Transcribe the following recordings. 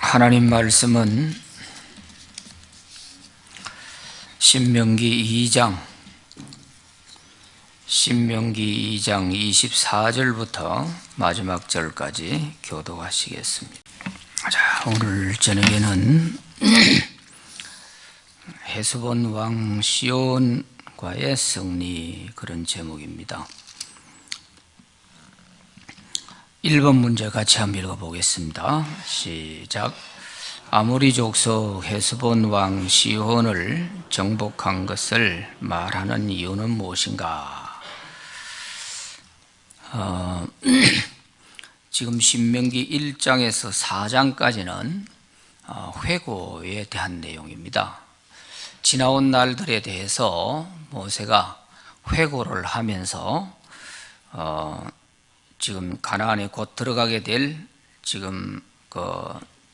하나님 말씀은 신명기 2장 24절부터 마지막 절까지 교독하시겠습니다. 자, 오늘 저녁에는 헤스본 왕 시온과의 승리, 그런 제목입니다. 1번 문제 같이 한번 읽어보겠습니다. 시작. 아모리 족속 헤스본 왕 시온을 정복한 것을 말하는 이유는 무엇인가? 지금 신명기 1장에서 4장까지는 회고에 대한 내용입니다. 지나온 날들에 대해서 모세가 회고를 하면서 지금 가나안에 곧 들어가게 될 지금 그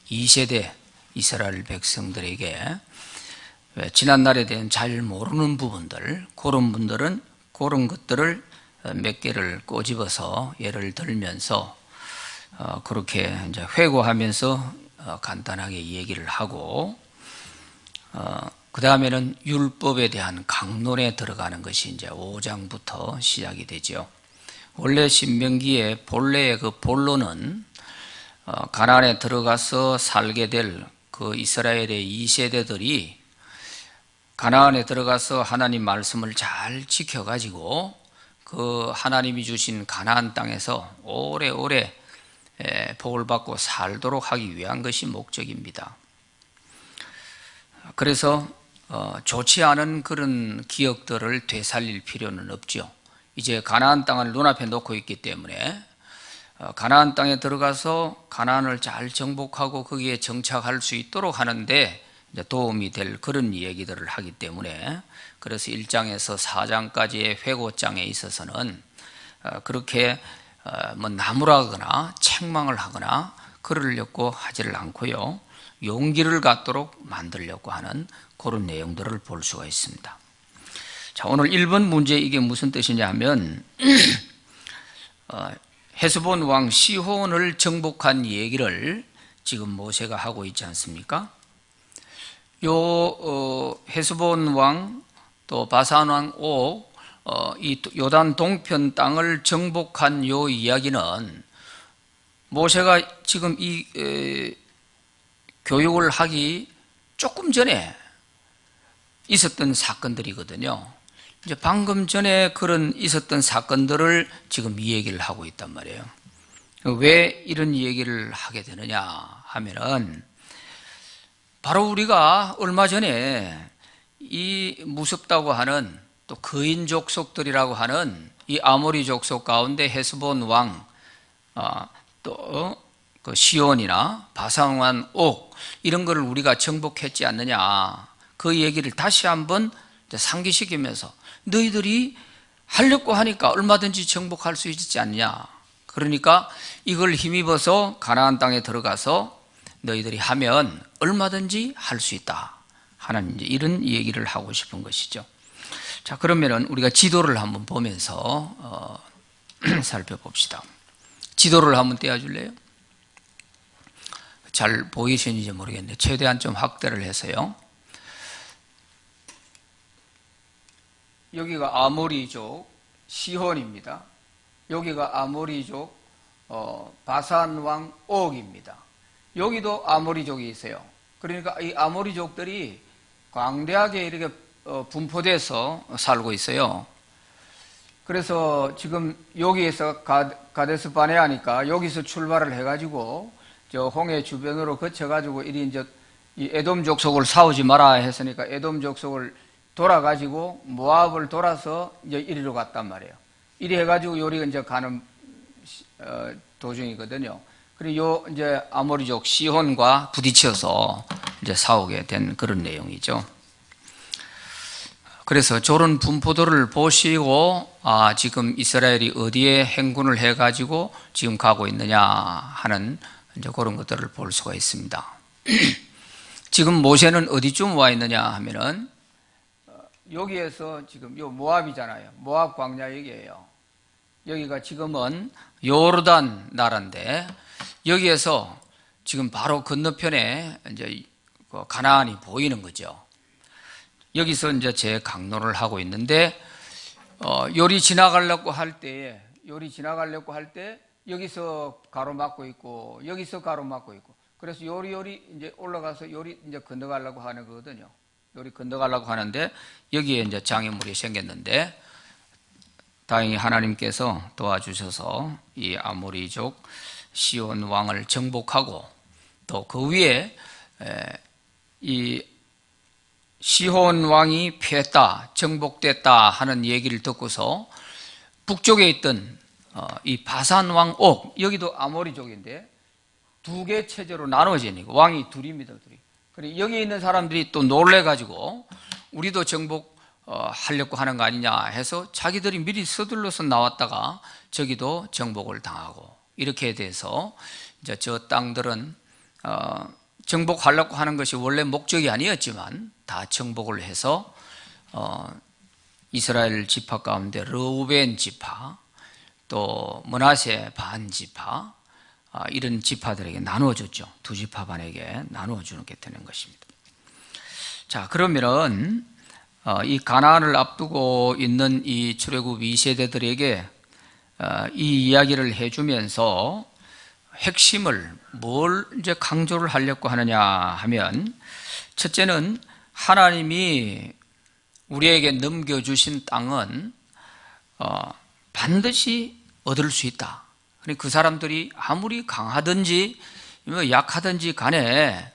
2세대 이스라엘 백성들에게 지난 날에 대한 잘 모르는 부분들, 그런 분들은 그런 것들을 몇 개를 꼬집어서 예를 들면서 그렇게 이제 회고하면서 간단하게 얘기를 하고 그 다음에는 율법에 대한 강론에 들어가는 것이 이제 5장부터 시작이 되죠. 원래 신명기의 본래의 그 본론은 가나안에 들어가서 살게 될 그 이스라엘의 2세대들이 가나안에 들어가서 하나님 말씀을 잘 지켜가지고 그 하나님이 주신 가나안 땅에서 오래오래 복을 받고 살도록 하기 위한 것이 목적입니다. 그래서 좋지 않은 그런 기억들을 되살릴 필요는 없죠. 이제 가나안 땅을 눈앞에 놓고 있기 때문에 가나안 땅에 들어가서 가나안을 잘 정복하고 거기에 정착할 수 있도록 하는데 도움이 될 그런 얘기들을 하기 때문에, 그래서 1장에서 4장까지의 회고장에 있어서는 그렇게 뭐 나무라거나 책망을 하거나 그러려고 하지를 않고요, 용기를 갖도록 만들려고 하는 그런 내용들을 볼 수가 있습니다. 자, 오늘 1번 문제, 이게 무슨 뜻이냐 하면 헤스본 왕 시혼을 정복한 얘기를 지금 모세가 하고 있지 않습니까? 헤스본 왕 또 바산 왕 옥, 이 요단 동편 땅을 정복한 요 이야기는 모세가 지금 이 교육을 하기 조금 전에 있었던 사건들이거든요. 이제 방금 전에 그런 있었던 사건들을 지금 이 얘기를 하고 있단 말이에요. 왜 이런 얘기를 하게 되느냐 하면은, 바로 우리가 얼마 전에 이 무섭다고 하는 또 거인 족속들이라고 하는 이 아모리 족속 가운데 헤스본 왕, 또 그 시온이나 바산 왕 옥, 이런 거를 우리가 정복했지 않느냐, 그 얘기를 다시 한번 상기시키면서 너희들이 하려고 하니까 얼마든지 정복할 수 있지 않냐, 그러니까 이걸 힘입어서 가나안 땅에 들어가서 너희들이 하면 얼마든지 할 수 있다 하는 이런 얘기를 하고 싶은 것이죠. 자, 그러면은 우리가 지도를 한번 보면서 살펴봅시다. 지도를 한번 떼어줄래요? 잘 보이시는지 모르겠는데 최대한 좀 확대를 해서요. 여기가 아모리족 시혼입니다. 여기가 아모리족 바산 왕 옥입니다. 여기도 아모리족이 있어요. 그러니까 이 아모리족들이 광대하게 이렇게 분포돼서 살고 있어요. 그래서 지금 여기에서 가데스 바네아니까 여기서 출발을 해가지고 저 홍해 주변으로 거쳐가지고 이리 이제 이 에돔 족속을 싸우지 마라 했으니까 에돔 족속을 돌아가지고 모압을 돌아서 이제 이리로 갔단 말이에요. 이리 해가지고 요리 이제 가는 도중이거든요. 그리고 요 이제 아모리족 시혼과 부딪혀서 이제 싸우게 된 그런 내용이죠. 그래서 저런 분포도를 보시고 지금 이스라엘이 어디에 행군을 해가지고 지금 가고 있느냐 하는 이제 그런 것들을 볼 수가 있습니다. 지금 모세는 어디쯤 와 있느냐 하면은 여기에서 지금 요 모압이잖아요. 모압 광야 여기예요. 여기가 지금은 요르단 나라인데 여기에서 지금 바로 건너편에 이제 가나안이 보이는 거죠. 여기서 이제 제 강론을 하고 있는데, 요리 지나가려고 할 때 여기서 가로막고 있고 여기서 가로막고 있고, 그래서 요리 이제 올라가서 요리 이제 건너가려고 하는 거거든요. 요리 건너가려고 하는데 여기에 이제 장애물이 생겼는데, 다행히 하나님께서 도와주셔서 이 아모리족 시온 왕을 정복하고, 또 그 위에 이 시혼 왕이 패했다, 정복됐다 하는 얘기를 듣고서 북쪽에 있던 이 바산 왕 옥, 여기도 아모리족인데 두 개 체제로 나눠지니까 왕이 둘입니다. 둘이. 그리고 여기 있는 사람들이 또 놀래가지고 우리도 정복하려고 하는 거 아니냐 해서 자기들이 미리 서둘러서 나왔다가 저기도 정복을 당하고, 이렇게 돼서 이제 저 땅들은 정복하려고 하는 것이 원래 목적이 아니었지만 다 정복을 해서 이스라엘 지파 가운데 르우벤 지파, 또 므낫세 반 지파, 이런 지파들에게 나누어줬죠. 두 지파 반에게 나누어주게 되는 것입니다. 자, 그러면은 이 가나안을 앞두고 있는 이 출애굽 2세대들에게 이 이야기를 해주면서 핵심을 뭘 이제 강조를 하려고 하느냐 하면, 첫째는 하나님이 우리에게 넘겨주신 땅은 반드시 얻을 수 있다. 그 사람들이 아무리 강하든지 약하든지 간에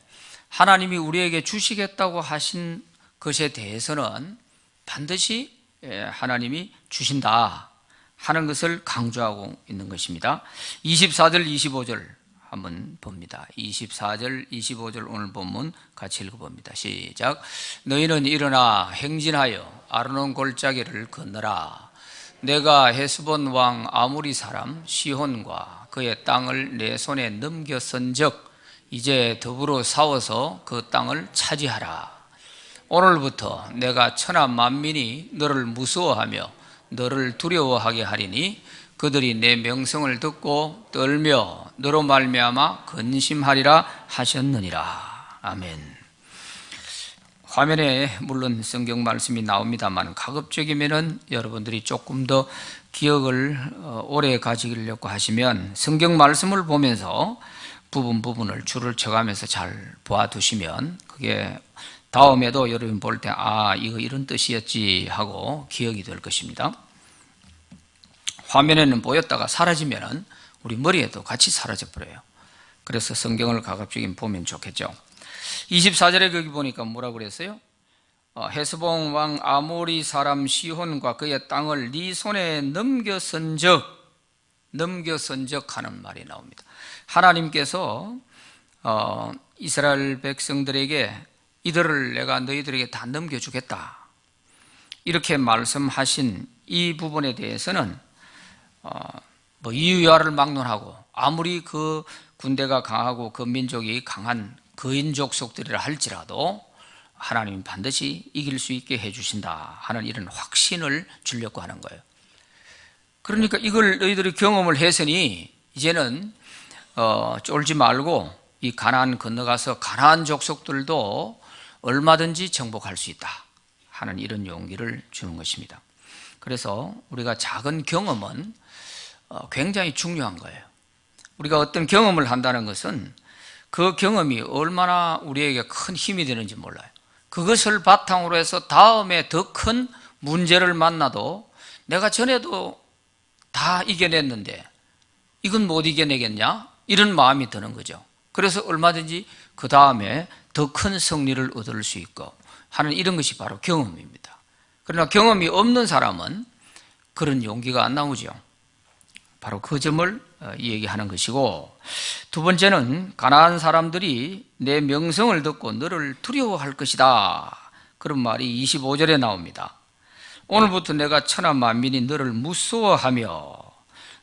하나님이 우리에게 주시겠다고 하신 것에 대해서는 반드시 하나님이 주신다 하는 것을 강조하고 있는 것입니다. 24절 25절 한번 봅니다. 24절 25절 오늘 본문 같이 읽어봅니다. 시작. 너희는 일어나 행진하여 아르논 골짜기를 건너라. 내가 헤스본 왕 아모리 사람 시혼과 그의 땅을 내 손에 넘겨선즉 이제 더불어 싸워서 그 땅을 차지하라. 오늘부터 내가 천하 만민이 너를 무서워하며 너를 두려워하게 하리니 그들이 내 명성을 듣고 떨며 너로 말미암아 근심하리라 하셨느니라. 아멘. 화면에 물론 성경 말씀이 나옵니다만 가급적이면은 여러분들이 조금 더 기억을 오래 가지려고 하시면 성경 말씀을 보면서 부분을 줄을 쳐가면서 잘 보아두시면 그게 다음에도 여러분 볼 때 이거 이런 뜻이었지 하고 기억이 될 것입니다. 화면에는 보였다가 사라지면은 우리 머리에도 같이 사라져 버려요. 그래서 성경을 가급적이면 보면 좋겠죠. 24절에 거기 보니까 뭐라고 그랬어요? 헤스본 왕 아모리 사람 시혼과 그의 땅을 네 손에 넘겨선적 하는 말이 나옵니다. 하나님께서 이스라엘 백성들에게 이들을 내가 너희들에게 다 넘겨주겠다 이렇게 말씀하신 이 부분에 대해서는 이유야를 막론하고 아무리 그 군대가 강하고 그 민족이 강한 거인 족속들이라 할지라도 하나님은 반드시 이길 수 있게 해주신다 하는 이런 확신을 주려고 하는 거예요. 그러니까 이걸 너희들이 경험을 했으니 이제는 쫄지 말고 이 가나안 건너가서 가나안 족속들도 얼마든지 정복할 수 있다 하는 이런 용기를 주는 것입니다. 그래서 우리가 작은 경험은 굉장히 중요한 거예요. 우리가 어떤 경험을 한다는 것은 그 경험이 얼마나 우리에게 큰 힘이 되는지 몰라요. 그것을 바탕으로 해서 다음에 더 큰 문제를 만나도 내가 전에도 다 이겨냈는데 이건 못 이겨내겠냐? 이런 마음이 드는 거죠. 그래서 얼마든지 그 다음에 더 큰 승리를 얻을 수 있고 하는 이런 것이 바로 경험입니다. 그러나 경험이 없는 사람은 그런 용기가 안 나오죠. 바로 그 점을 얘기하는 것이고, 두 번째는 가나안 사람들이 내 명성을 듣고 너를 두려워할 것이다 그런 말이 25절에 나옵니다. 오늘부터 내가 천하 만민이 너를 무서워하며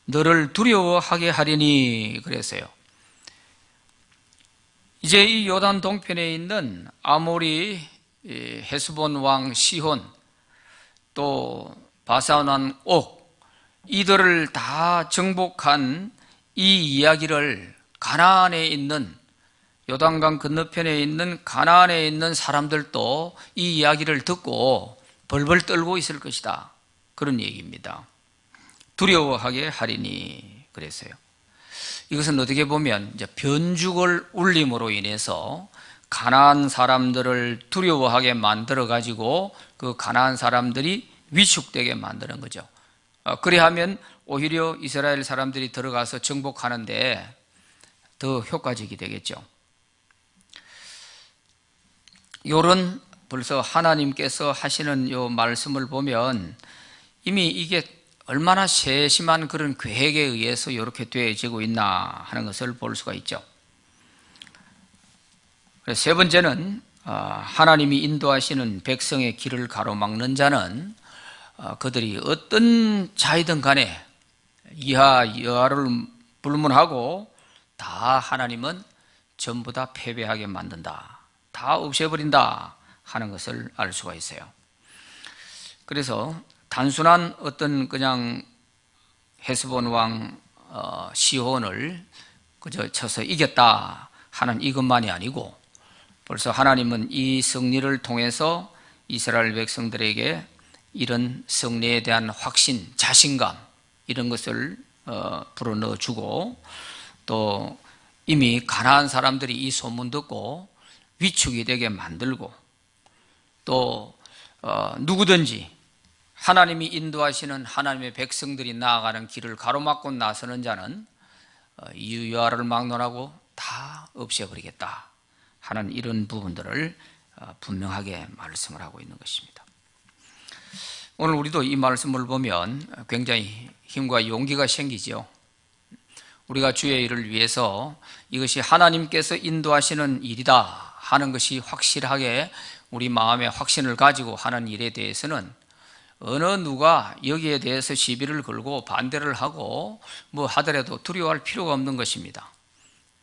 너를 두려워하게 하리니 그랬어요. 이제 이 요단 동편에 있는 아모리 헤스본 왕 시혼 또 바산 왕 옥 이들을 다 정복한 이 이야기를 가나안에 있는 요단강 건너편에 있는 가나안에 있는 사람들도 이 이야기를 듣고 벌벌 떨고 있을 것이다. 그런 얘기입니다. 두려워하게 하리니 그랬어요. 이것은 어떻게 보면 이제 변죽을 울림으로 인해서 가나안 사람들을 두려워하게 만들어 가지고 그 가나안 사람들이 위축되게 만드는 거죠. 그래야하면 오히려 이스라엘 사람들이 들어가서 정복하는데 더 효과적이 되겠죠. 요런 벌써 하나님께서 하시는 요 말씀을 보면 이미 이게 얼마나 세심한 그런 계획에 의해서 이렇게 되어지고 있나 하는 것을 볼 수가 있죠. 세 번째는 하나님이 인도하시는 백성의 길을 가로막는 자는 그들이 어떤 자이든 간에 이하 여하를 불문하고 다 하나님은 전부 다 패배하게 만든다, 다 없애버린다 하는 것을 알 수가 있어요. 그래서 단순한 어떤 그냥 헤스본 왕 시혼을 그저 쳐서 이겼다 하는 이것만이 아니고 벌써 하나님은 이 승리를 통해서 이스라엘 백성들에게 이런 승리에 대한 확신, 자신감 이런 것을 불어넣어주고 또 이미 가나안 사람들이 이 소문 듣고 위축이 되게 만들고 또 누구든지 하나님이 인도하시는 하나님의 백성들이 나아가는 길을 가로막고 나서는 자는 이유여하를 막론하고 다 없애버리겠다 하는 이런 부분들을 분명하게 말씀을 하고 있는 것입니다. 오늘 우리도 이 말씀을 보면 굉장히 힘과 용기가 생기죠. 우리가 주의 일을 위해서 이것이 하나님께서 인도하시는 일이다 하는 것이 확실하게 우리 마음에 확신을 가지고 하는 일에 대해서는 어느 누가 여기에 대해서 시비를 걸고 반대를 하고 뭐 하더라도 두려워할 필요가 없는 것입니다.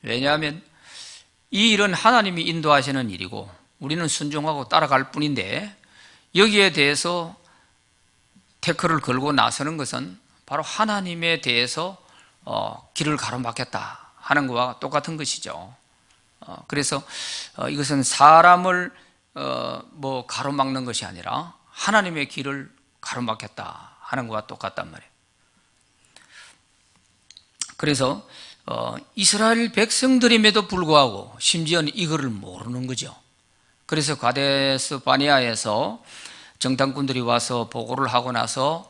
왜냐하면 이 일은 하나님이 인도하시는 일이고 우리는 순종하고 따라갈 뿐인데 여기에 대해서 태클을 걸고 나서는 것은 바로 하나님에 대해서 길을 가로막겠다 하는 것과 똑같은 것이죠. 그래서 이것은 사람을 뭐 가로막는 것이 아니라 하나님의 길을 가로막겠다 하는 것과 똑같단 말이에요. 그래서 이스라엘 백성들임에도 불구하고 심지어는 이거를 모르는 거죠. 그래서 가데스 바네아에서 정탐꾼들이 와서 보고를 하고 나서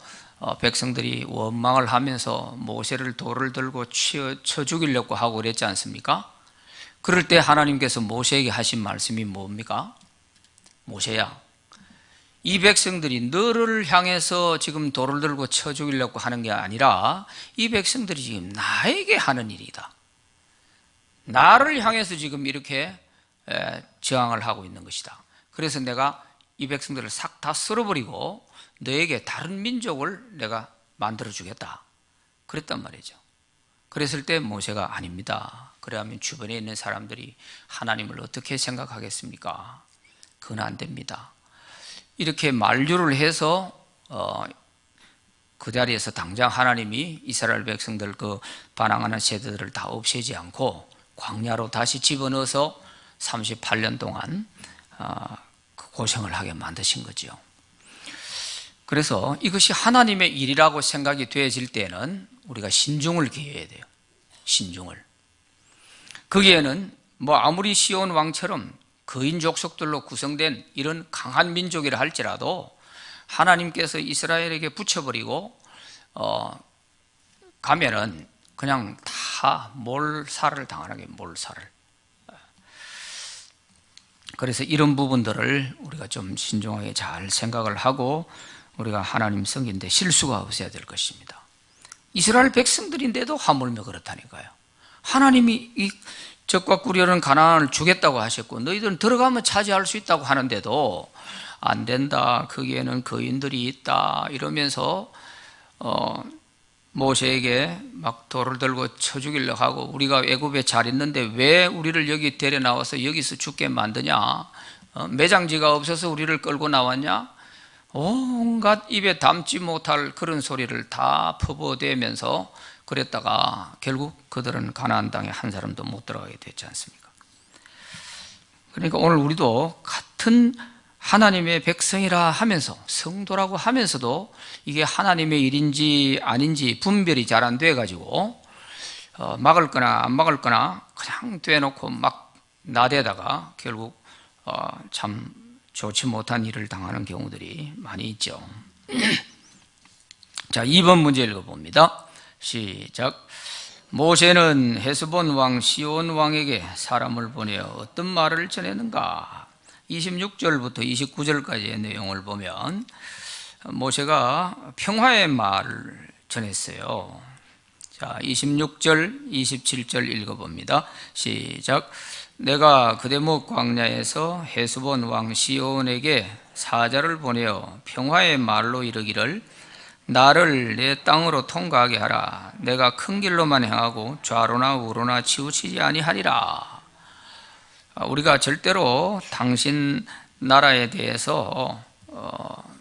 백성들이 원망을 하면서 모세를 돌을 들고 쳐 죽이려고 하고 그랬지 않습니까? 그럴 때 하나님께서 모세에게 하신 말씀이 뭡니까? 모세야, 이 백성들이 너를 향해서 지금 돌을 들고 쳐 죽이려고 하는 게 아니라 이 백성들이 지금 나에게 하는 일이다. 나를 향해서 지금 이렇게 저항을 하고 있는 것이다. 그래서 내가 이 백성들을 싹 다 쓸어버리고 너에게 다른 민족을 내가 만들어주겠다 그랬단 말이죠. 그랬을 때 모세가 아닙니다. 그래야면 주변에 있는 사람들이 하나님을 어떻게 생각하겠습니까? 그건 안 됩니다. 이렇게 만류를 해서 그 자리에서 당장 하나님이 이스라엘 백성들 그 반항하는 세대들을 다 없애지 않고 광야로 다시 집어넣어서 38년 동안 고생을 하게 만드신 거죠. 그래서 이것이 하나님의 일이라고 생각이 되어질 때는 우리가 신중을 기해야 돼요. 신중을. 거기에는 뭐 아무리 시온 왕처럼 거인 족속들로 구성된 이런 강한 민족이라 할지라도 하나님께서 이스라엘에게 붙여버리고 가면은 그냥 다 몰살을 당하게 몰살을. 그래서 이런 부분들을 우리가 좀 신중하게 잘 생각을 하고 우리가 하나님 성기인데 실수가 없어야 될 것입니다. 이스라엘 백성들인데도 하물며 그렇다니까요. 하나님이 이 적과 꾸려는 가나안을 주겠다고 하셨고 너희들은 들어가면 차지할 수 있다고 하는데도 안 된다, 거기에는 거인들이 있다 이러면서 모세에게 막 돌을 들고 쳐 죽이려고 하고 우리가 애굽에 잘 있는데 왜 우리를 여기 데려 나와서 여기서 죽게 만드냐, 매장지가 없어서 우리를 끌고 나왔냐, 온갖 입에 담지 못할 그런 소리를 다 퍼부어대면서 그랬다가 결국 그들은 가나안 땅에 한 사람도 못 들어가게 됐지 않습니까? 그러니까 오늘 우리도 같은 하나님의 백성이라 하면서, 성도라고 하면서도 이게 하나님의 일인지 아닌지 분별이 잘 안 돼가지고 막을 거나 안 막을 거나 그냥 떼놓고 막 나대다가 결국 참 좋지 못한 일을 당하는 경우들이 많이 있죠. 자, 2번 문제 읽어봅니다. 시작. 모세는 헤스본 왕 시온 왕에게 사람을 보내어 어떤 말을 전했는가? 26절부터 29절까지의 내용을 보면 모세가 평화의 말을 전했어요. 자, 26절, 27절 읽어봅니다. 시작. 내가 그대목 광야에서 헤스본 왕 시온에게 사자를 보내어 평화의 말로 이르기를 나를 내 땅으로 통과하게 하라. 내가 큰 길로만 행하고 좌로나 우로나 치우치지 아니하리라. 우리가 절대로 당신 나라에 대해서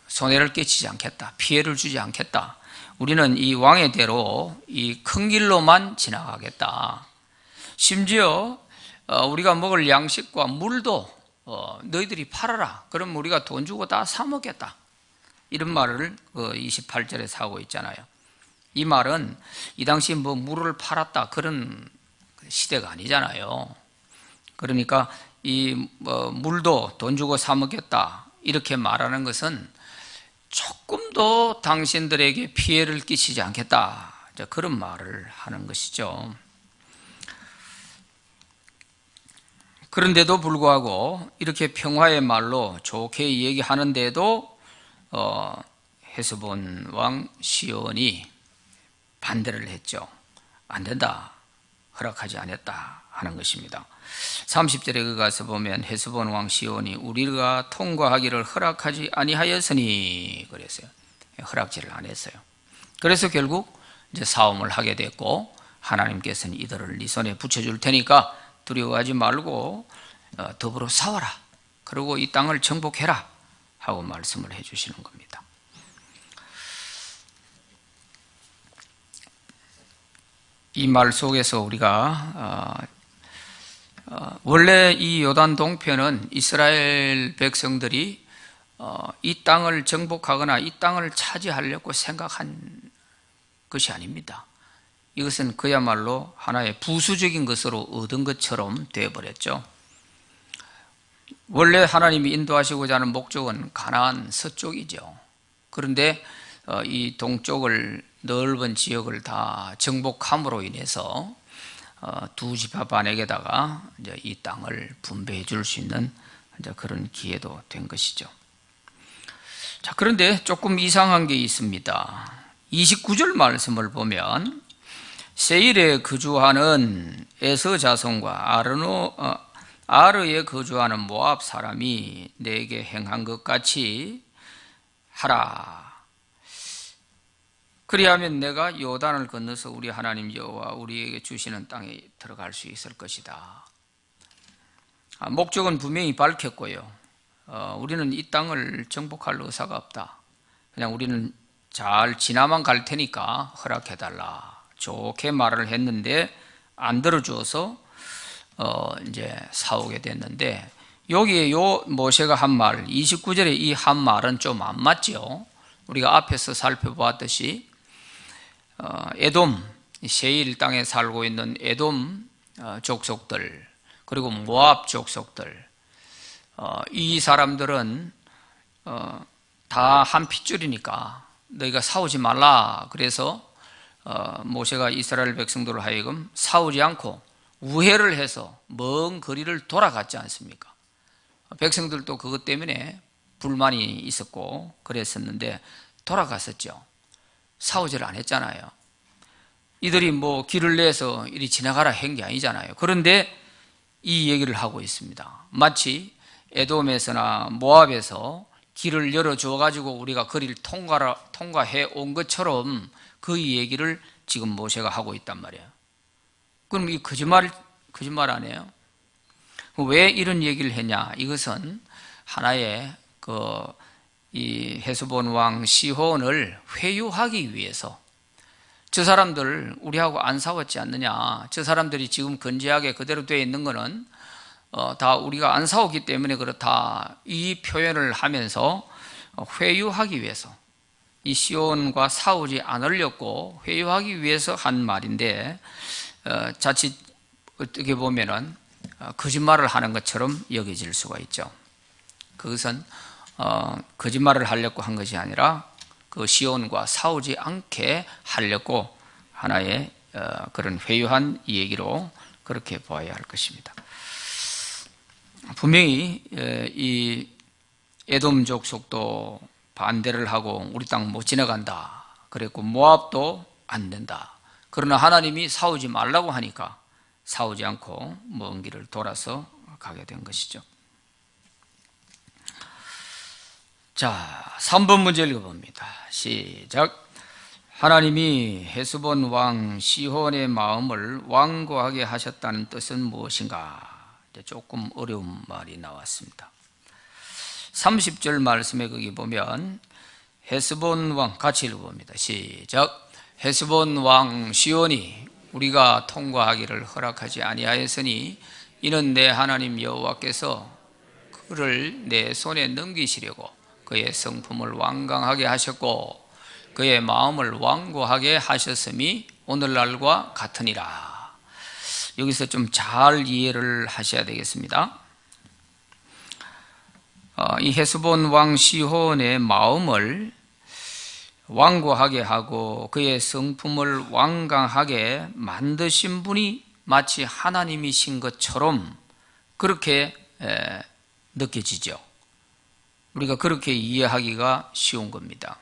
손해를 끼치지 않겠다, 피해를 주지 않겠다. 우리는 이 왕의 대로 이 큰 길로만 지나가겠다. 심지어 우리가 먹을 양식과 물도 너희들이 팔아라. 그럼 우리가 돈 주고 다 사 먹겠다. 이런 말을 28절에서 하고 있잖아요. 이 말은 이 당시 뭐 물을 팔았다 그런 시대가 아니잖아요. 그러니까 이 물도 돈 주고 사 먹겠다 이렇게 말하는 것은 조금도 당신들에게 피해를 끼치지 않겠다, 그런 말을 하는 것이죠. 그런데도 불구하고 이렇게 평화의 말로 좋게 얘기하는데도 헤스본 왕 시온이 반대를 했죠. 안 된다, 허락하지 않았다 하는 것입니다. 30절에 가서 보면 헤스본 왕 시온이 우리가 통과하기를 허락하지 아니하였으니 그랬어요. 허락지를 안 했어요. 그래서 결국 이제 싸움을 하게 됐고, 하나님께서는 이들을 네 손에 붙여줄 테니까 두려워하지 말고 더불어 싸워라, 그리고 이 땅을 정복해라 하고 말씀을 해주시는 겁니다. 이 말 속에서 우리가 원래 이 요단 동편은 이스라엘 백성들이 이 땅을 정복하거나 이 땅을 차지하려고 생각한 것이 아닙니다. 이것은 그야말로 하나의 부수적인 것으로 얻은 것처럼 되어버렸죠. 원래 하나님이 인도하시고자 하는 목적은 가나안 서쪽이죠. 그런데 이 동쪽을, 넓은 지역을 다 정복함으로 인해서 두 지파 반에게다가 이제 이 땅을 분배해 줄 수 있는 이제 그런 기회도 된 것이죠. 자, 그런데 조금 이상한 게 있습니다. 29절 말씀을 보면 세일에 거주하는 에서 자손과 아르에 거주하는 모압 사람이 내게 행한 것 같이 하라. 그리하면 내가 요단을 건너서 우리 하나님 여호와 우리에게 주시는 땅에 들어갈 수 있을 것이다. 목적은 분명히 밝혔고요. 우리는 이 땅을 정복할 의사가 없다. 그냥 우리는 잘 지나만 갈 테니까 허락해달라. 좋게 말을 했는데 안 들어줘서 이제 싸우게 됐는데, 여기에 요 모세가 한 말, 29절에 이 한 말은 좀 안 맞죠. 우리가 앞에서 살펴보았듯이 에돔, 세일 땅에 살고 있는 에돔 족속들, 그리고 모압 족속들, 이 사람들은 다 한 핏줄이니까 너희가 싸우지 말라. 그래서 모세가 이스라엘 백성들을 하여금 싸우지 않고 우회를 해서 먼 거리를 돌아갔지 않습니까? 백성들도 그것 때문에 불만이 있었고 그랬었는데 돌아갔었죠. 싸우지를 안 했잖아요. 이들이 뭐 길을 내서 이리 지나가라 한 게 아니잖아요. 그런데 이 얘기를 하고 있습니다. 마치 에돔에서나 모압에서 길을 열어줘 가지고 우리가 거리를 통과해 온 것처럼 그 얘기를 지금 모세가 하고 있단 말이에요. 그럼 이 거짓말 아니에요? 왜 이런 얘기를 했냐? 이것은 하나의 이 헤스본 왕 시혼을 회유하기 위해서, 저 사람들 우리하고 안 싸웠지 않느냐, 저 사람들이 지금 건재하게 그대로 되어 있는 거는 다 우리가 안 싸웠기 때문에 그렇다, 이 표현을 하면서 회유하기 위해서, 이 시온과 싸우지 않으려고 회유하기 위해서 한 말인데, 자칫 어떻게 보면은 거짓말을 하는 것처럼 여겨질 수가 있죠. 그것은 거짓말을 하려고 한 것이 아니라 그 시온과 싸우지 않게 하려고 하나의 그런 회유한 얘기로 그렇게 보아야 할 것입니다. 분명히 이 에돔 족속도 반대를 하고 우리 땅 못 지나간다 그랬고, 모압도 안 된다. 그러나 하나님이 싸우지 말라고 하니까 싸우지 않고 먼 길을 돌아서 가게 된 것이죠. 자, 3번 문제 읽어봅니다. 시작. 하나님이 헤스본 왕 시혼의 마음을 완고하게 하셨다는 뜻은 무엇인가? 조금 어려운 말이 나왔습니다. 30절 말씀에 거기 보면 헤스본 왕, 같이 읽어봅니다. 시작. 헤스본 왕 시온이 우리가 통과하기를 허락하지 아니하였으니 이는 내 하나님 여호와께서 그를 내 손에 넘기시려고 그의 성품을 완강하게 하셨고 그의 마음을 완고하게 하셨음이 오늘날과 같으니라. 여기서 좀 잘 이해를 하셔야 되겠습니다. 이 헤스본 왕 시혼의 마음을 완고하게 하고 그의 성품을 완강하게 만드신 분이 마치 하나님이신 것처럼 그렇게 느껴지죠. 우리가 그렇게 이해하기가 쉬운 겁니다.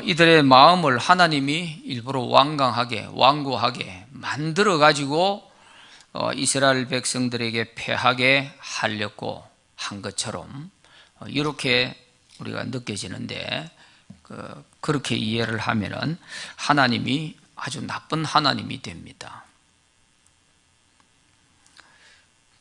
이들의 마음을 하나님이 일부러 완강하게, 완고하게 만들어 가지고 이스라엘 백성들에게 패하게 하려고 한 것처럼 이렇게 우리가 느껴지는데, 그렇게 이해를 하면은 하나님이 아주 나쁜 하나님이 됩니다.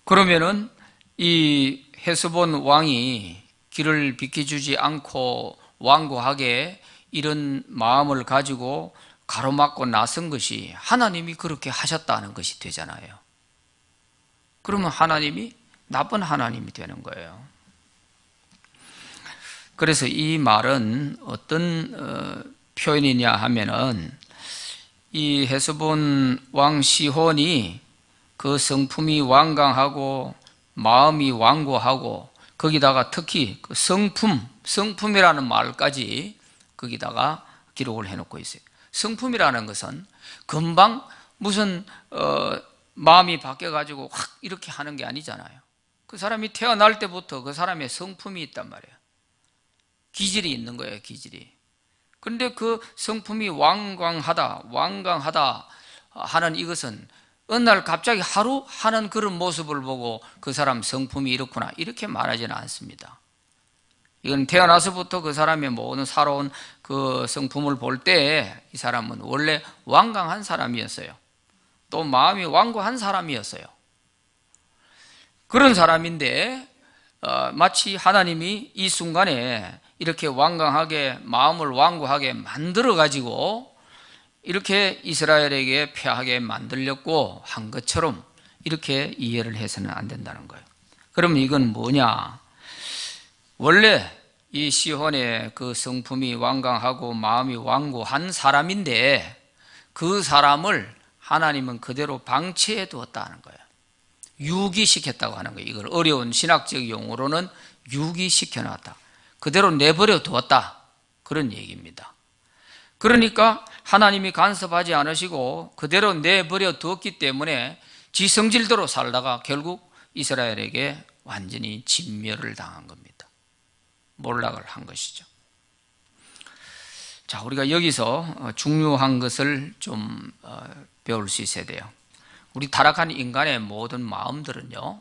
그러면은 이 헤스본 왕이 길을 비켜주지 않고 완고하게 이런 마음을 가지고 가로막고 나선 것이 하나님이 그렇게 하셨다는 것이 되잖아요. 그러면 하나님이 나쁜 하나님이 되는 거예요. 그래서 이 말은 어떤 표현이냐 하면은 이 헤스본 왕 시혼이 그 성품이 완강하고 마음이 완고하고 거기다가 특히 그 성품이라는 말까지 거기다가 기록을 해놓고 있어요. 성품이라는 것은 금방 무슨 마음이 바뀌어가지고 확 이렇게 하는 게 아니잖아요. 그 사람이 태어날 때부터 그 사람의 성품이 있단 말이에요. 기질이 있는 거예요, 기질이. 그런데 그 성품이 완강하다 하는 이것은 어느 날 갑자기 하루 하는 그런 모습을 보고 그 사람 성품이 이렇구나 이렇게 말하지는 않습니다. 이건 태어나서부터 그 사람의 모든 살아온 그 성품을 볼 때 이 사람은 원래 완강한 사람이었어요. 또 마음이 완고한 사람이었어요. 그런 사람인데 마치 하나님이 이 순간에 이렇게 완강하게 마음을 완고하게 만들어 가지고 이렇게 이스라엘에게 패하게 만들려고 한 것처럼 이렇게 이해를 해서는 안 된다는 거예요. 그럼 이건 뭐냐? 원래 이 시혼의 그 성품이 완강하고 마음이 완고한 사람인데 그 사람을 하나님은 그대로 방치해 두었다는 거예요. 유기시켰다고 하는 거예요. 이걸 어려운 신학적 용어로는 유기시켜 놨다. 그대로 내버려 두었다. 그런 얘기입니다. 그러니까 하나님이 간섭하지 않으시고 그대로 내버려 두었기 때문에 지 성질대로 살다가 결국 이스라엘에게 완전히 진멸을 당한 겁니다. 몰락을 한 것이죠. 자, 우리가 여기서 중요한 것을 좀 배울 수 있어야 돼요. 우리 타락한 인간의 모든 마음들은요,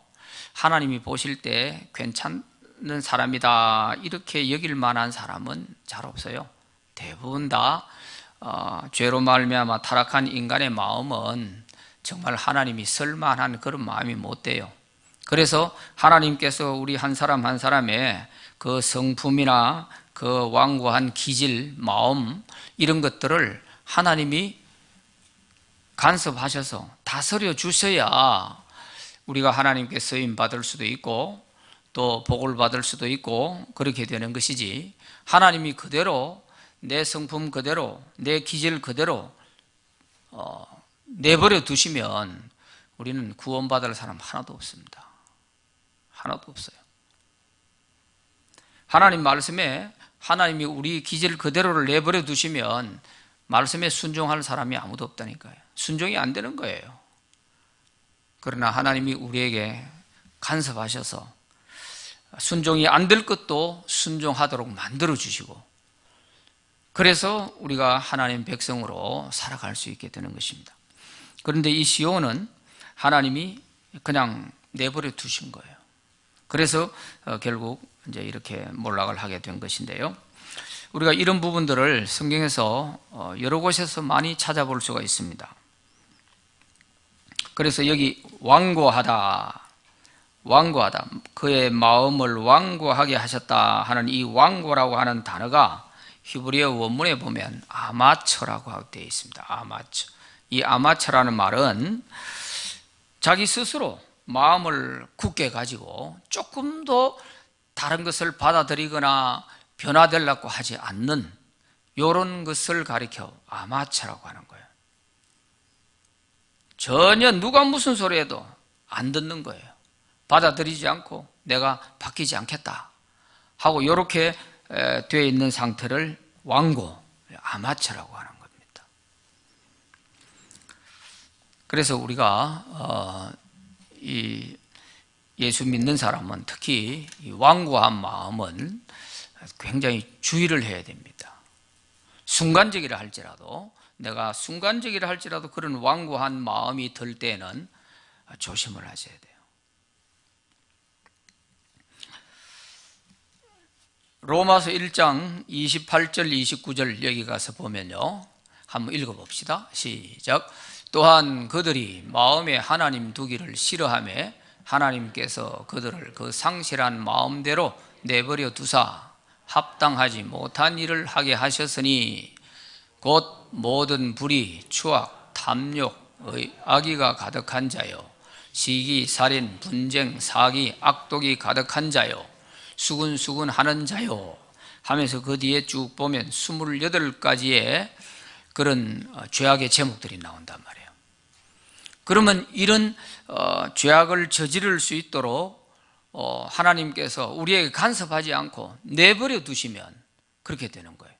하나님이 보실 때 괜찮은 사람이다 이렇게 여길 만한 사람은 잘 없어요. 대부분 다 죄로 말미암아 타락한 인간의 마음은 정말 하나님이 쓸만한 그런 마음이 못 돼요. 그래서 하나님께서 우리 한 사람 한 사람의 그 성품이나 그 완고한 기질, 마음 이런 것들을 하나님이 간섭하셔서 다스려 주셔야 우리가 하나님께 쓰임 받을 수도 있고 또 복을 받을 수도 있고 그렇게 되는 것이지, 하나님이 그대로 내 성품 그대로 내 기질 그대로 내버려 두시면 우리는 구원받을 사람 하나도 없습니다. 하나도 없어요. 하나님 말씀에 하나님이 우리 기질 그대로를 내버려 두시면 말씀에 순종할 사람이 아무도 없다니까요. 순종이 안 되는 거예요. 그러나 하나님이 우리에게 간섭하셔서 순종이 안 될 것도 순종하도록 만들어 주시고, 그래서 우리가 하나님 백성으로 살아갈 수 있게 되는 것입니다. 그런데 이 시온은 하나님이 그냥 내버려 두신 거예요. 그래서 결국 이제 이렇게 몰락을 하게 된 것인데요. 우리가 이런 부분들을 성경에서 여러 곳에서 많이 찾아볼 수가 있습니다. 그래서 여기 완고하다, 그의 마음을 완고하게 하셨다 하는 이 완고라고 하는 단어가 히브리어 원문에 보면 아마처라고 되어 있습니다. 아마처. 이 아마처라는 말은 자기 스스로 마음을 굳게 가지고 조금도 다른 것을 받아들이거나 변화되려고 하지 않는 이런 것을 가리켜 아마처라고 하는 거예요. 전혀 누가 무슨 소리 해도 안 듣는 거예요. 받아들이지 않고 내가 바뀌지 않겠다 하고 이렇게 되어 있는 상태를 완고, 아마처라고 하는 겁니다. 그래서 우리가 이 예수 믿는 사람은 특히 이 완고한 마음은 굉장히 주의를 해야 됩니다. 순간적이라 할지라도, 내가 순간적이라 할지라도 그런 완고한 마음이 들 때는 조심을 하셔야 돼요. 로마서 1장 28절 29절 여기 가서 보면요, 한번 읽어봅시다. 시작. 또한 그들이 마음에 하나님 두기를 싫어하며 하나님께서 그들을 그 상실한 마음대로 내버려 두사 합당하지 못한 일을 하게 하셨으니 곧 모든 불의, 추악, 탐욕, 악의가 가득한 자요, 시기, 살인, 분쟁, 사기, 악독이 가득한 자요, 수군수군 하는 자요 하면서 그 뒤에 쭉 보면 28가지의 그런 죄악의 제목들이 나온단 말이에요. 그러면 이런 죄악을 저지를 수 있도록 하나님께서 우리에게 간섭하지 않고 내버려 두시면 그렇게 되는 거예요.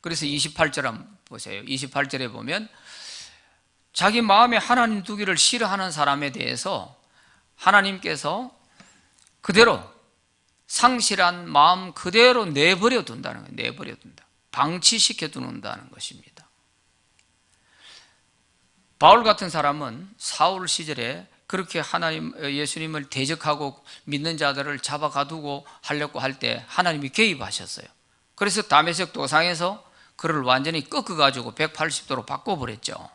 그래서 28절 한번 보세요. 28절에 보면 자기 마음에 하나님 두기를 싫어하는 사람에 대해서 하나님께서 그대로 상실한 마음 그대로 내버려 둔다는 거예요. 내버려 둔다. 방치시켜 두는다는 것입니다. 바울 같은 사람은 사울 시절에 그렇게 예수님을 대적하고 믿는 자들을 잡아가두고 하려고 할 때 하나님이 개입하셨어요. 그래서 다메섹 도상에서 그를 완전히 꺾어가지고 180도로 바꿔버렸죠.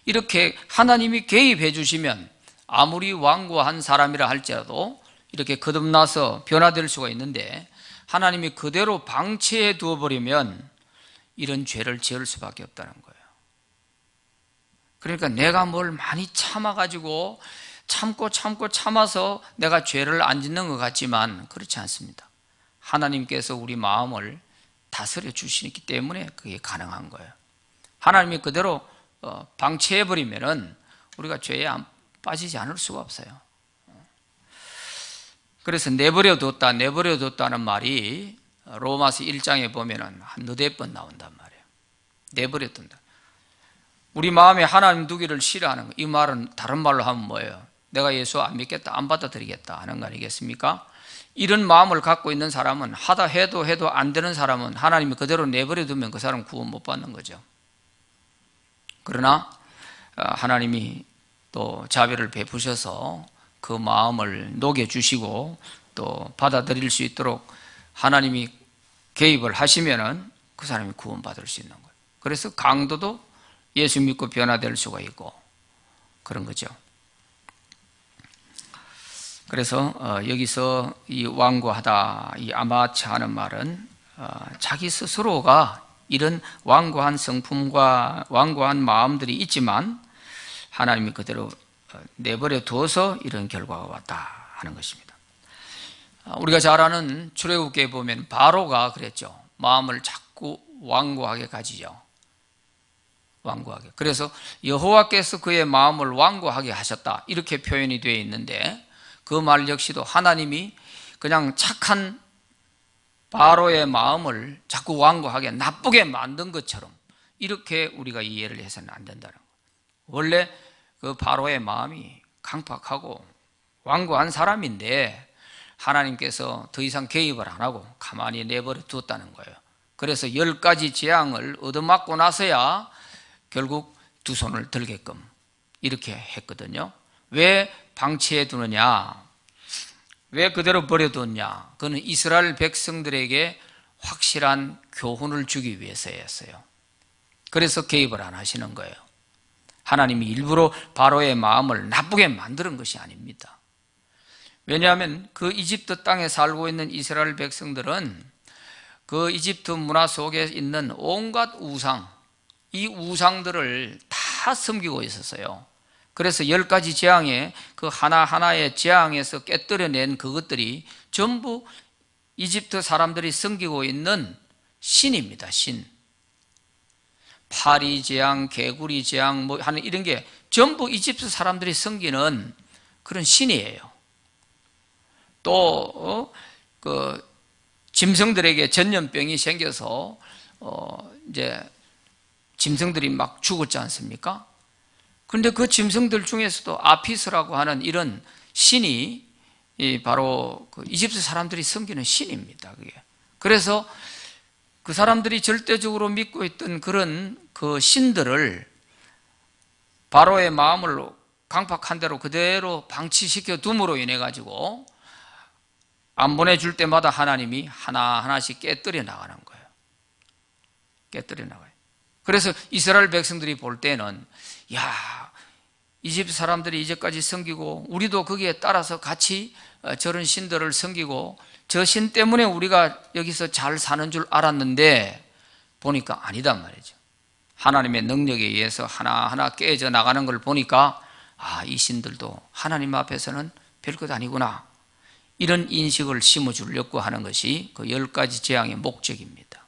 이렇게 하나님이 개입해 주시면 아무리 완고한 사람이라 할지라도 이렇게 거듭나서 변화될 수가 있는데, 하나님이 그대로 방치해 두어버리면 이런 죄를 지을 수밖에 없다는 거예요. 그러니까 내가 뭘 많이 참아가지고 참아서 내가 죄를 안 짓는 것 같지만 그렇지 않습니다. 하나님께서 우리 마음을 다스려 주시기 때문에 그게 가능한 거예요. 하나님이 그대로 방치해버리면 우리가 죄에 빠지지 않을 수가 없어요. 그래서 내버려 뒀다는 말이 로마서 1장에 보면 한 너댓 번 나온단 말이에요. 내버려 둔다. 우리 마음에 하나님 두기를 싫어하는 거, 이 말은 다른 말로 하면 뭐예요? 내가 예수 안 믿겠다, 안 받아들이겠다 하는 거 아니겠습니까? 이런 마음을 갖고 있는 사람은 하다 해도 안 되는 사람은 하나님이 그대로 내버려 두면 그 사람 구원 못 받는 거죠. 그러나 하나님이 또 자비를 베푸셔서 그 마음을 녹여주시고 또 받아들일 수 있도록 하나님이 개입을 하시면은 그 사람이 구원받을 수 있는 거예요. 그래서 강도도 예수 믿고 변화될 수가 있고 그런 거죠. 그래서 여기서 이 완고하다, 이 아마처 하는 말은 자기 스스로가 이런 완고한 성품과 완고한 마음들이 있지만 하나님이 그대로 내버려 두어서 이런 결과가 왔다 하는 것입니다. 우리가 잘 아는 출애굽기에 보면 바로가 그랬죠. 마음을 자꾸 완고하게 가지죠. 완고하게. 그래서 여호와께서 그의 마음을 완고하게 하셨다 이렇게 표현이 되어 있는데, 그 말 역시도 하나님이 그냥 착한 바로의 마음을 자꾸 완고하게 나쁘게 만든 것처럼 이렇게 우리가 이해를 해서는 안 된다는 거예요. 원래 그 바로의 마음이 강팍하고 완고한 사람인데 하나님께서 더 이상 개입을 안 하고 가만히 내버려 두었다는 거예요. 그래서 10가지 재앙을 얻어맞고 나서야 결국 두 손을 들게끔 이렇게 했거든요. 왜 방치해 두느냐, 왜 그대로 버려뒀냐, 그는 이스라엘 백성들에게 확실한 교훈을 주기 위해서였어요. 그래서 개입을 안 하시는 거예요. 하나님이 일부러 바로의 마음을 나쁘게 만드는 것이 아닙니다. 왜냐하면 그 이집트 땅에 살고 있는 이스라엘 백성들은 그 이집트 문화 속에 있는 온갖 우상, 이 우상들을 다 섬기고 있었어요. 그래서 10가지 재앙에 그 하나하나의 재앙에서 깨뜨려낸 그것들이 전부 이집트 사람들이 섬기고 있는 신입니다. 신. 파리 재앙, 개구리 재앙 뭐 하는 이런 게 전부 이집트 사람들이 섬기는 그런 신이에요. 또 그 짐승들에게 전염병이 생겨서 이제 짐승들이 막 죽었지 않습니까? 그런데 그 짐승들 중에서도 아피스라고 하는 이런 신이 바로 그 이집트 사람들이 섬기는 신입니다. 그게. 그래서 그 사람들이 절대적으로 믿고 있던 그런 그 신들을 바로의 마음을 강팍한 대로 그대로 방치시켜 둠으로 인해 가지고 안 보내줄 때마다 하나님이 하나하나씩 깨뜨려 나가는 거예요. 깨뜨려 나가요. 그래서 이스라엘 백성들이 볼 때는 야, 이집트 사람들이 이제까지 섬기고 우리도 거기에 따라서 같이 저런 신들을 섬기고 저 신 때문에 우리가 여기서 잘 사는 줄 알았는데 보니까 아니단 말이죠. 하나님의 능력에 의해서 하나하나 깨져 나가는 걸 보니까 이 신들도 하나님 앞에서는 별것 아니구나, 이런 인식을 심어주려고 하는 것이 그 10가지 재앙의 목적입니다.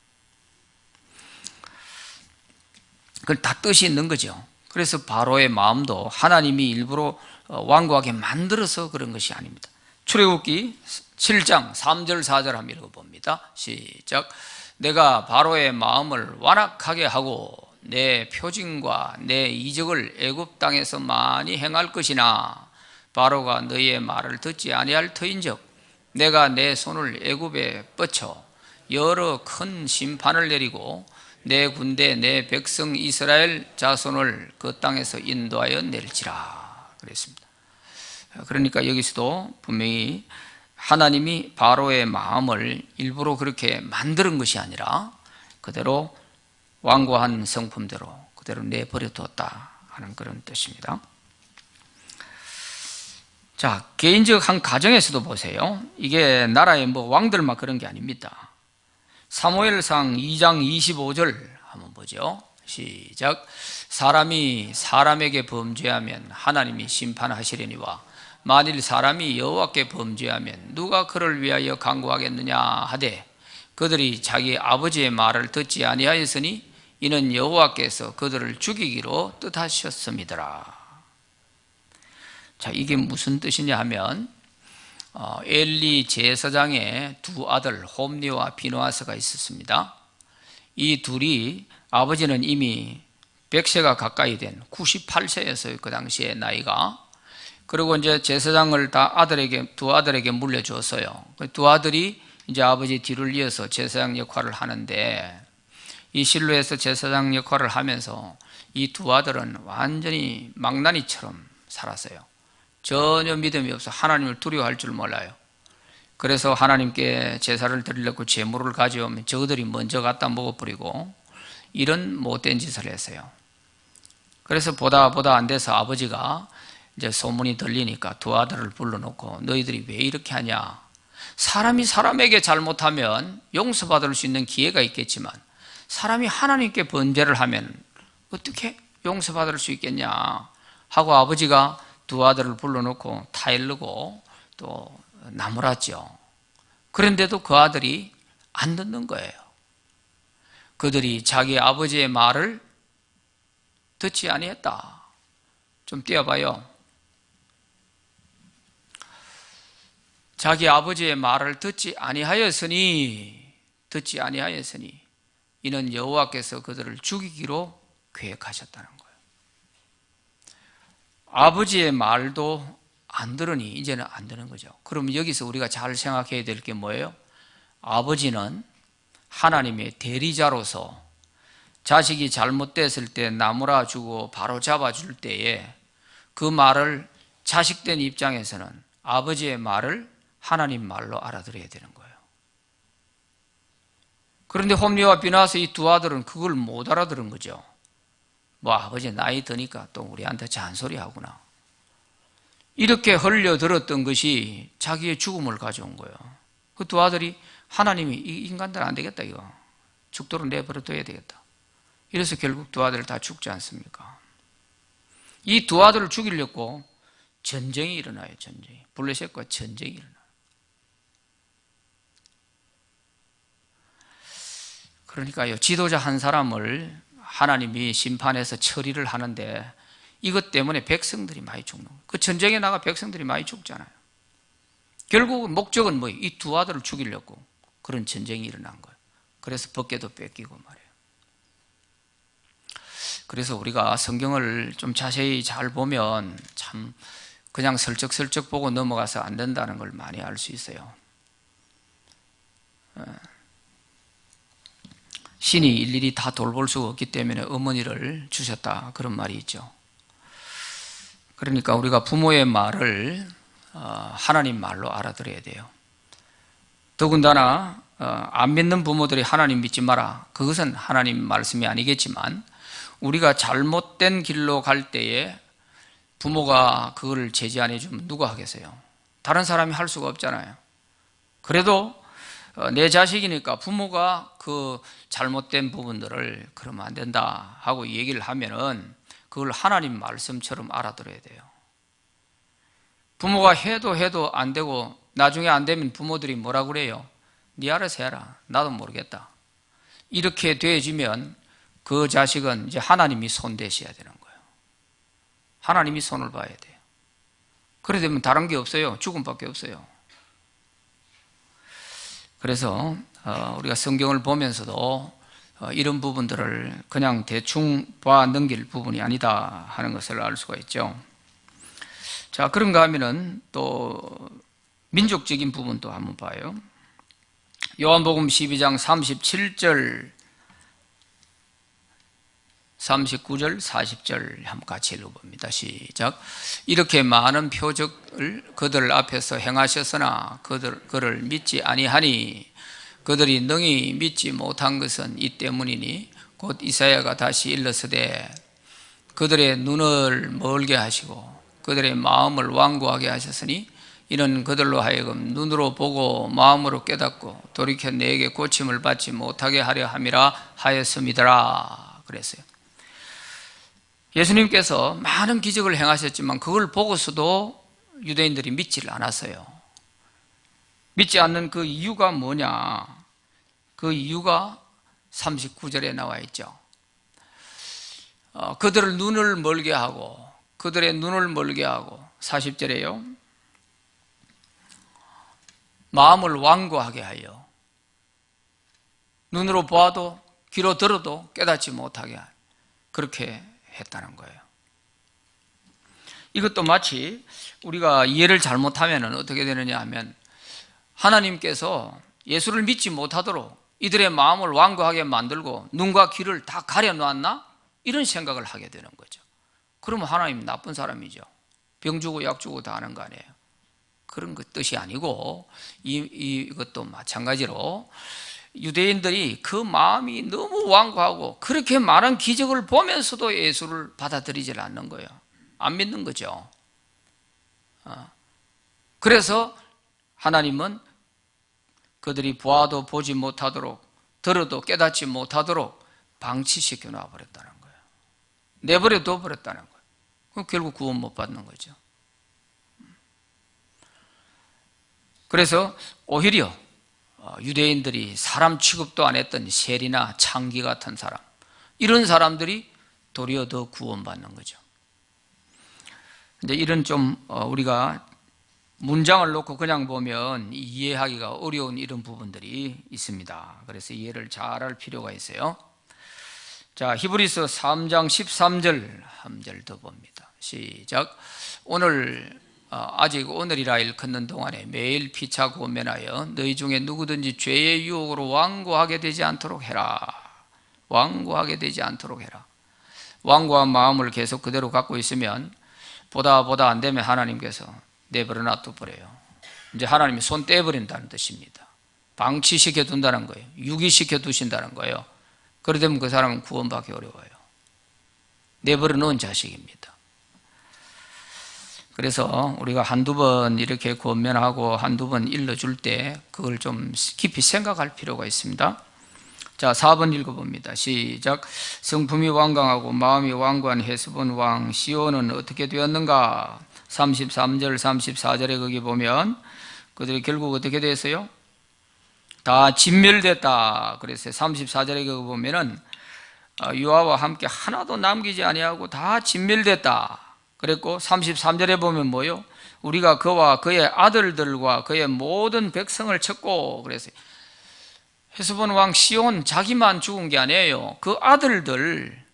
그걸 다 뜻이 있는 거죠. 그래서 바로의 마음도 하나님이 일부러 완고하게 만들어서 그런 것이 아닙니다. 출애굽기 7장 3절 4절 한번 읽어봅니다. 시작. 내가 바로의 마음을 완악하게 하고 내 표징과 내 이적을 애굽 땅에서 많이 행할 것이나 바로가 너희의 말을 듣지 아니할 터인즉 내가 내 손을 애굽에 뻗쳐 여러 큰 심판을 내리고 내 군대 내 백성 이스라엘 자손을 그 땅에서 인도하여 낼지라 그랬습니다. 그러니까 여기서도 분명히 하나님이 바로의 마음을 일부러 그렇게 만드는 것이 아니라 그대로 완고한 성품대로 그대로 내버려 두었다 하는 그런 뜻입니다. 자, 개인적 한 가정에서도 보세요. 이게 나라의 뭐 왕들만 그런 게 아닙니다. 사무엘상 2장 25절 한번 보죠. 시작. 사람이 사람에게 범죄하면 하나님이 심판하시려니와 만일 사람이 여호와께 범죄하면 누가 그를 위하여 간구하겠느냐 하되 그들이 자기 아버지의 말을 듣지 아니하였으니 이는 여호와께서 그들을 죽이기로 뜻하셨음이더라. 자, 이게 무슨 뜻이냐 하면 엘리 제사장의 두 아들 홈니와 비느하스가 있었습니다. 이 둘이 아버지는 이미 100세가 가까이 된 98세였어요. 그 당시에 나이가. 그리고 이제 제사장을 다 두 아들에게 물려줬어요. 두 아들이 이제 아버지 뒤를 이어서 제사장 역할을 하는데 이 실로에서 제사장 역할을 하면서 이 두 아들은 완전히 망나니처럼 살았어요. 전혀 믿음이 없어 하나님을 두려워할 줄 몰라요. 그래서 하나님께 제사를 드리려고 제물을 가져오면 저들이 먼저 갖다 먹어버리고 이런 못된 짓을 했어요. 그래서 보다 안 돼서 아버지가 이제 소문이 들리니까 두 아들을 불러놓고 너희들이 왜 이렇게 하냐, 사람이 사람에게 잘못하면 용서받을 수 있는 기회가 있겠지만 사람이 하나님께 범죄를 하면 어떻게 용서받을 수 있겠냐 하고 아버지가 두 아들을 불러놓고 타일르고 또 나무랐죠. 그런데도 그 아들이 안 듣는 거예요. 그들이 자기 아버지의 말을 듣지 아니했다. 좀 띄워봐요. 자기 아버지의 말을 듣지 아니하였으니 이는 여호와께서 그들을 죽이기로 계획하셨다는 거예요. 아버지의 말도 안 들으니 이제는 안 되는 거죠. 그럼 여기서 우리가 잘 생각해야 될 게 뭐예요? 아버지는 하나님의 대리자로서 자식이 잘못됐을 때 나무라 주고 바로 잡아줄 때에 그 말을 자식된 입장에서는 아버지의 말을 하나님 말로 알아들어야 되는 거예요. 그런데 홈리와 비나스 이 두 아들은 그걸 못 알아들은 거죠. 뭐 아버지 나이 드니까 또 우리한테 잔소리하구나. 이렇게 흘려들었던 것이 자기의 죽음을 가져온 거예요. 그 두 아들이 하나님이 이 인간들 안 되겠다 이거. 죽도록 내버려둬야 되겠다. 이래서 결국 두 아들 다 죽지 않습니까? 이 두 아들을 죽이려고 전쟁이 일어나요. 전쟁이. 블레셋과 전쟁이 일어나요. 그러니까요, 지도자 한 사람을 하나님이 심판해서 처리를 하는데 이것 때문에 백성들이 많이 죽는 거예요. 그 전쟁에 나가 백성들이 많이 죽잖아요. 결국 목적은 뭐예요? 이 두 아들을 죽이려고 그런 전쟁이 일어난 거예요. 그래서 법궤도 뺏기고 말이에요. 그래서 우리가 성경을 좀 자세히 잘 보면 참 그냥 슬쩍슬쩍 보고 넘어가서 안 된다는 걸 많이 알 수 있어요. 신이 일일이 다 돌볼 수가 없기 때문에 어머니를 주셨다 그런 말이 있죠. 그러니까 우리가 부모의 말을 하나님 말로 알아들어야 돼요. 더군다나 안 믿는 부모들이 하나님 믿지 마라. 그것은 하나님 말씀이 아니겠지만 우리가 잘못된 길로 갈 때에 부모가 그걸 제지 안 해주면 누가 하겠어요? 다른 사람이 할 수가 없잖아요. 그래도 내 자식이니까 부모가 그 잘못된 부분들을 그러면 안 된다 하고 얘기를 하면은 그걸 하나님 말씀처럼 알아들어야 돼요. 부모가 해도 안 되고 나중에 안 되면 부모들이 뭐라 그래요? 네 알아서 해라. 나도 모르겠다. 이렇게 되어지면 그 자식은 이제 하나님이 손 대셔야 되는 거예요. 하나님이 손을 봐야 돼요. 그래 되면 다른 게 없어요. 죽음밖에 없어요. 그래서 우리가 성경을 보면서도 이런 부분들을 그냥 대충 봐 넘길 부분이 아니다 하는 것을 알 수가 있죠. 자, 그런가 하면은 또 민족적인 부분도 한번 봐요. 요한복음 12장 37절 39절, 40절 한번 같이 읽어봅니다. 시작. 이렇게 많은 표적을 그들 앞에서 행하셨으나 그를 믿지 아니하니 그들이 능히 믿지 못한 것은 이 때문이니 곧 이사야가 다시 일렀으되 그들의 눈을 멀게 하시고 그들의 마음을 완고하게 하셨으니 이는 그들로 하여금 눈으로 보고 마음으로 깨닫고 돌이켜 내게 고침을 받지 못하게 하려 함이라 하였음이더라 그랬어요. 예수님께서 많은 기적을 행하셨지만 그걸 보고서도 유대인들이 믿지를 않았어요. 믿지 않는 그 이유가 뭐냐? 그 이유가 39절에 나와 있죠. 그들의 눈을 멀게 하고 40절에요. 마음을 완고하게 하여 눈으로 보아도 귀로 들어도 깨닫지 못하게 그렇게 했다는 거예요. 이것도 마치 우리가 이해를 잘못하면 어떻게 되느냐 하면 하나님께서 예수를 믿지 못하도록 이들의 마음을 완고하게 만들고 눈과 귀를 다 가려놨나? 이런 생각을 하게 되는 거죠. 그러면 하나님 나쁜 사람이죠. 병 주고 약 주고 다 하는 거 아니에요. 그런 것 뜻이 아니고 이것도 마찬가지로 유대인들이 그 마음이 너무 완고하고 그렇게 많은 기적을 보면서도 예수를 받아들이질 않는 거예요. 안 믿는 거죠. 그래서 하나님은 그들이 보아도 보지 못하도록 들어도 깨닫지 못하도록 방치시켜 놔버렸다는 거예요. 내버려 둬버렸다는 거예요. 결국 구원 못 받는 거죠. 그래서 오히려 유대인들이 사람 취급도 안 했던 세리나 창기 같은 사람, 이런 사람들이 도리어 더 구원받는 거죠. 근데 이런 좀 우리가 문장을 놓고 그냥 보면 이해하기가 어려운 이런 부분들이 있습니다. 그래서 이해를 잘할 필요가 있어요. 자, 히브리서 3장 13절 한 절 더 봅니다. 시작. 오늘 아직 오늘이라 일컫는 동안에 매일 피차 고면하여 너희 중에 누구든지 죄의 유혹으로 완고하게 되지 않도록 해라. 완고하게 되지 않도록 해라. 완고한 마음을 계속 그대로 갖고 있으면 보다 안 되면 하나님께서 내버려 놔둬버려요. 이제 하나님이 손 떼버린다는 뜻입니다. 방치시켜 둔다는 거예요. 유기시켜 두신다는 거예요. 그러되면 그 사람은 구원받기 어려워요. 내버려 놓은 자식입니다. 그래서 우리가 한두 번 이렇게 권면하고 한두 번 일러줄 때 그걸 좀 깊이 생각할 필요가 있습니다. 자, 4번 읽어봅니다. 시작. 성품이 완강하고 마음이 완고한 헤스본 왕 시온은 어떻게 되었는가? 33절 34절에 거기 보면 그들이 결국 어떻게 됐어요? 다 진멸됐다. 그래서 34절에 거기 보면은 유아와 함께 하나도 남기지 아니하고 다 진멸됐다. 그랬고 33절에 보면 뭐요? 우리가 그와 그의 아들들과 그의 모든 백성을 쳤고, 그래서 헤스본 왕 시온 자기만 죽은 게 아니에요. 그 아들들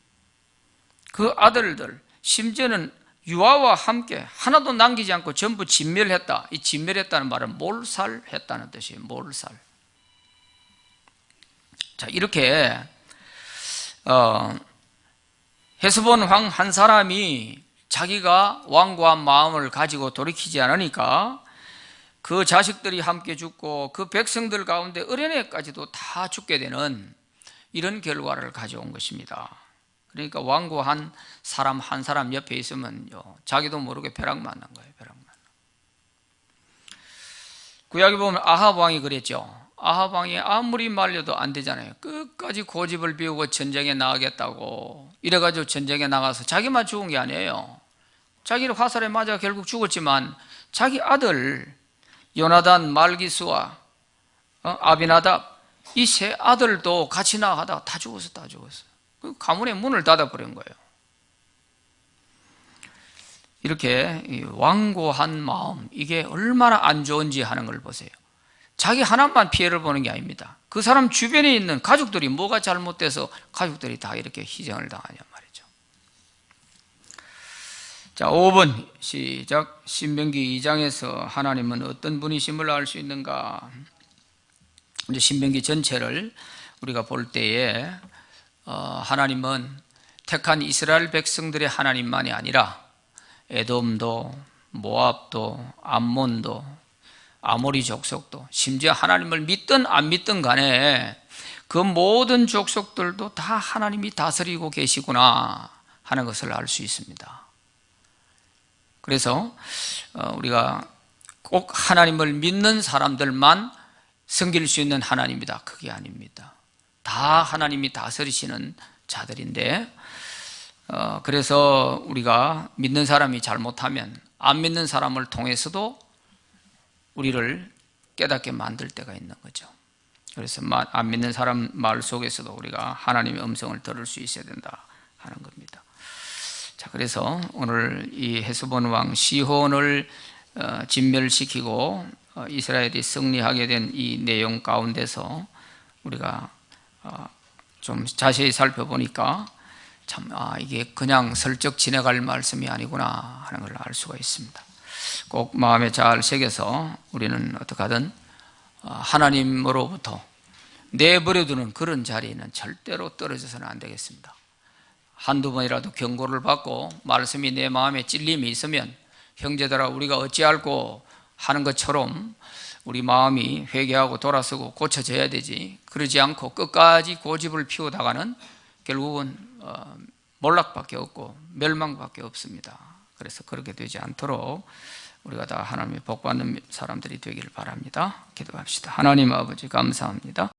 심지어는 유아와 함께 하나도 남기지 않고 전부 진멸했다. 이 진멸했다는 말은 몰살했다는 뜻이에요. 몰살. 자, 이렇게 헤스본 왕 한 사람이 자기가 완고한 마음을 가지고 돌이키지 않으니까 그 자식들이 함께 죽고 그 백성들 가운데 어린애까지도 다 죽게 되는 이런 결과를 가져온 것입니다. 그러니까 완고한 사람 한 사람 옆에 있으면요, 자기도 모르게 벼락 맞는 거예요. 벼락 맞는. 구약에 보면 아합 왕이 그랬죠. 아합 왕이 아무리 말려도 안 되잖아요. 끝까지 고집을 피우고 전쟁에 나가겠다고 이래가지고 전쟁에 나가서 자기만 죽은 게 아니에요. 자기를 화살에 맞아 결국 죽었지만 자기 아들 요나단, 말기수와 아비나답 이 세 아들도 같이 나가다가 다 죽었어. 그 가문의 문을 닫아버린 거예요. 이렇게 완고한 마음, 이게 얼마나 안 좋은지 하는 걸 보세요. 자기 하나만 피해를 보는 게 아닙니다. 그 사람 주변에 있는 가족들이 뭐가 잘못돼서 가족들이 다 이렇게 희생을 당하냐 말이죠. 자, 5번 시작. 신명기 2장에서 하나님은 어떤 분이심을 알 수 있는가? 이제 신명기 전체를 우리가 볼 때에 하나님은 택한 이스라엘 백성들의 하나님만이 아니라 에돔도, 모압도, 암몬도, 아모리 족속도, 심지어 하나님을 믿든 안 믿든 간에 그 모든 족속들도 다 하나님이 다스리고 계시구나 하는 것을 알 수 있습니다. 그래서 우리가 꼭 하나님을 믿는 사람들만 섬길 수 있는 하나님이다, 그게 아닙니다. 다 하나님이 다스리시는 자들인데, 그래서 우리가 믿는 사람이 잘못하면 안 믿는 사람을 통해서도 우리를 깨닫게 만들 때가 있는 거죠. 그래서 안 믿는 사람 말 속에서도 우리가 하나님의 음성을 들을 수 있어야 된다 하는 겁니다. 자, 그래서 오늘 이 헤스본 왕 시혼을 진멸시키고 이스라엘이 승리하게 된 이 내용 가운데서 우리가 좀 자세히 살펴보니까 참 이게 그냥 슬쩍 지나갈 말씀이 아니구나 하는 걸 알 수가 있습니다. 꼭 마음에 잘 새겨서 우리는 어떻게 하든 하나님으로부터 내버려두는 그런 자리에는 절대로 떨어져서는 안 되겠습니다. 한두 번이라도 경고를 받고 말씀이 내 마음에 찔림이 있으면 형제들아 우리가 어찌할꼬 하는 것처럼 우리 마음이 회개하고 돌아서고 고쳐져야 되지, 그러지 않고 끝까지 고집을 피우다가는 결국은 몰락밖에 없고 멸망밖에 없습니다. 그래서 그렇게 되지 않도록 우리가 다 하나님의 복 받는 사람들이 되기를 바랍니다. 기도합시다. 하나님 아버지 감사합니다.